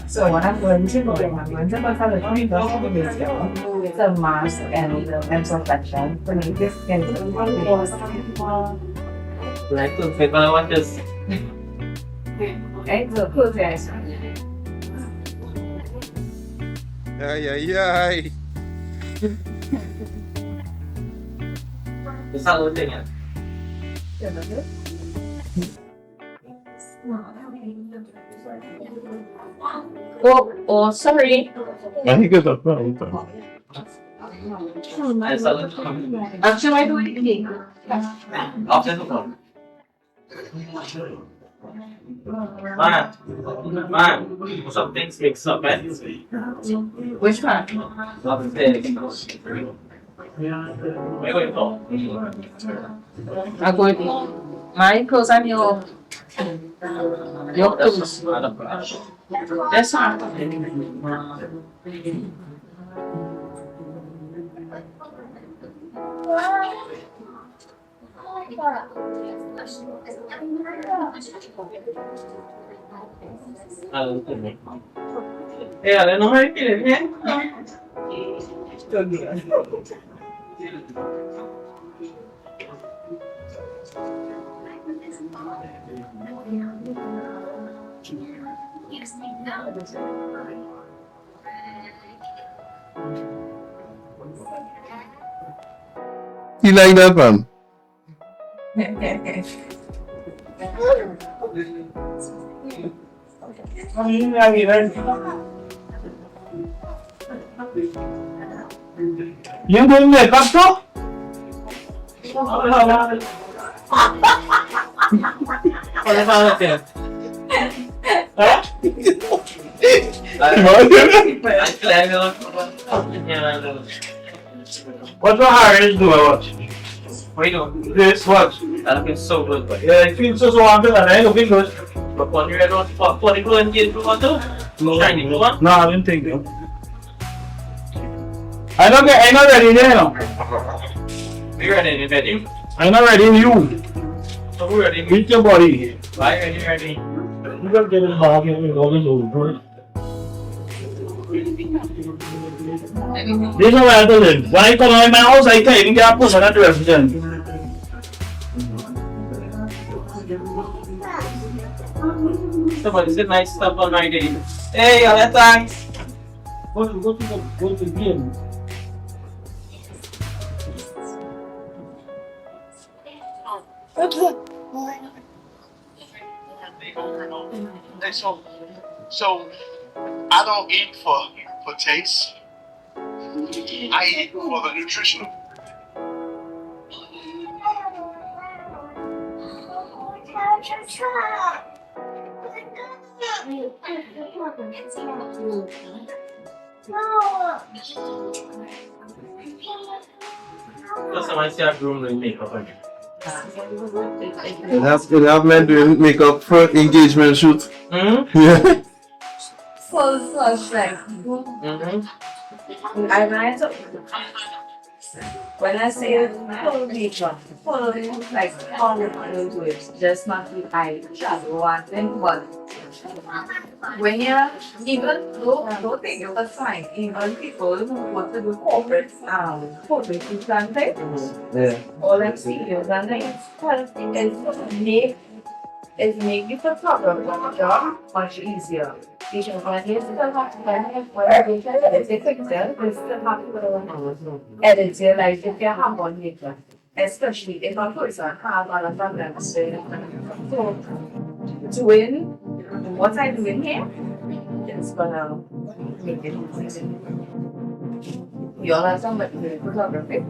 So what I'm going to do, I'm going to put a little bit of with a mask and protection to make your skin like to say, but I want this. Okay, so close your eyes. Ay, ay, ay. It's not looking at. Oh, sorry. I think it's a phone. It's not looking. Actually, I do it. I'll send it on. Man, some things mix up, man. Which one? Love is where are you going? I'm going to my clothes and your clothes. That's not. Hey, I don't know how to get it, man. You like that one? You doing makeup too? What about it? Huh? What the Harris do? What? What are you doing? This what? That looking so good, but Yeah, it feels so until and I looking good. but when you're not fucking good and get to one too, shiny one. No, I didn't think so. I'm not ready there now. We're ready, ready. I'm not ready in you. So we're ready. With your body. Why are you ready? You gotta get in the bag and all this over. This is where I live. When I come out of my house, I can't even get a person at the restaurant. Somebody said nice stuff on my day. Hey, all that thanks. Go to the game. So I don't eat for taste. I eat for the nutritional. That's somebody say a groom doing makeup. It have men doing makeup for engagement shoot. Hmm? Yeah. Full like. When I say full makeup, full like all the people do it, just not the eye shadow one thing, but when you're even don't think you can find even people who want to do corporate things, Yeah. all I'm seeing is that it's make the photographer job much easier. Because when you still have to edit the picture, you still have to edit your life if you have one maker. Especially if a person has a lot of problems. So, doing what I'm doing here is gonna make it easy. You all have somebody doing photography?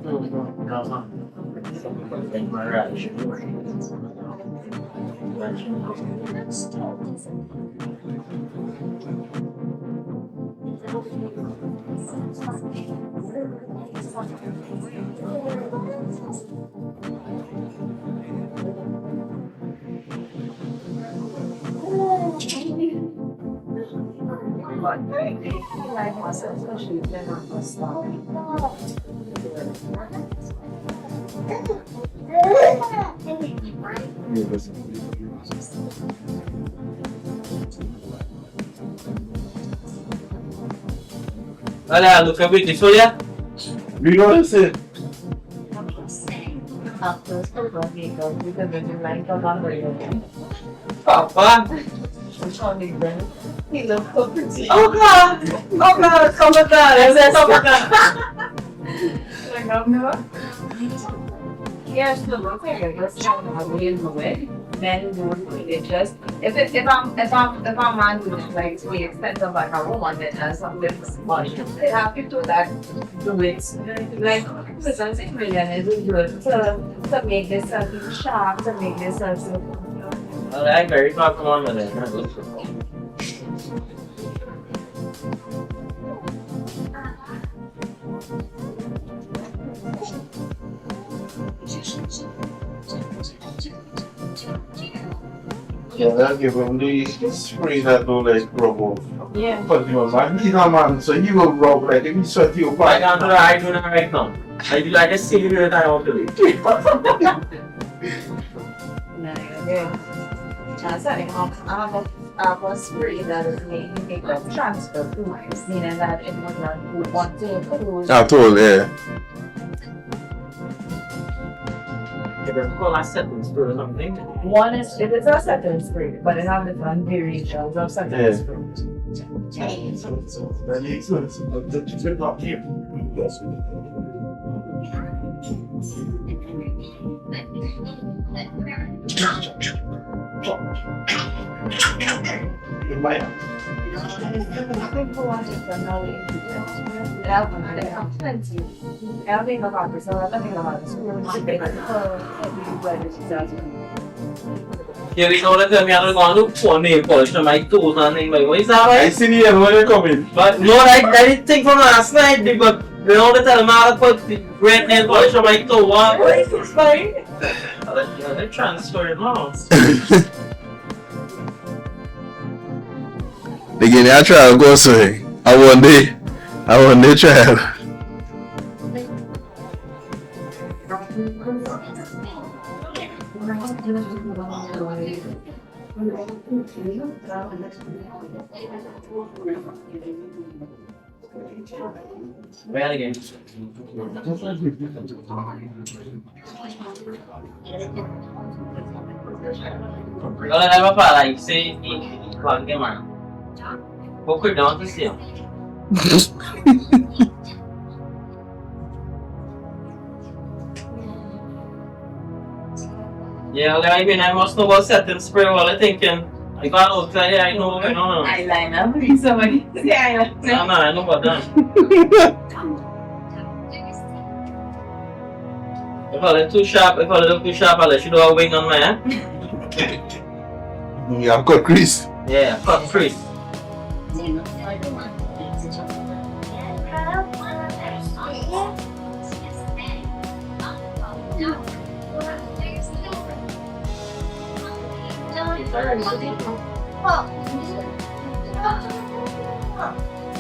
But like myself, especially then I'm gonna stop. Olha, look a beautiful, yeah? You know what I said? After school, makeup, you can do like a laundry. Papa! He looks so pretty. Oh God! Oh God! Come on, God! Come on, God! Like, I've never. Yes, the look like it was ugly in the way. Men do it just if I'm man doing it like to the extent of like a woman that has something much, they have to do that do it. Like something million is good to make this something sharp, to make this something. Alright, very far from on with it. Yeah, I'll give him the spray that don't like rub off. Yeah. But you know, man, he's a man, so he will rub like if he sweat you I back. can't do that. I do that right now. I do like a silly that I want to do. No, yeah. That's I have a spray that is made to make that transfer fluids, meaning that it would not want to lose. I told yeah. If you call that setting spray or something. One is it is a setting spray, but it has different variations of setting spray. Here we know that we are going to look for nail polish on my toes and things like what is that I right? see the yellow when you come in. But no, I didn't think from last night because they all the time I put the red nail polish on my toe. What is this like? They transfer it now. Again, I try to go so I want to try. Well again. Kalau dah apa lah, say iklan ke mana? Pokok dah tu siapa? Yeah, like I must know what setting spray while I thinking. I got out there, I know, no. Eyeliner, somebody say eyeliner. No, I know what done. If I look too sharp, I'll let you do a wing on my hand. Yeah, I've got Chris. Yeah, cut free.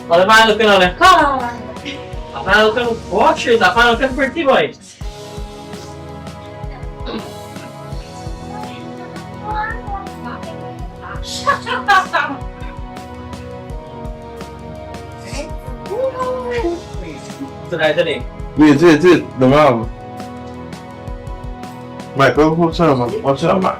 What am I looking at? I'm not looking watches, I'm not looking pretty boy. Today. Wait, the mom. Michael, what's up, man?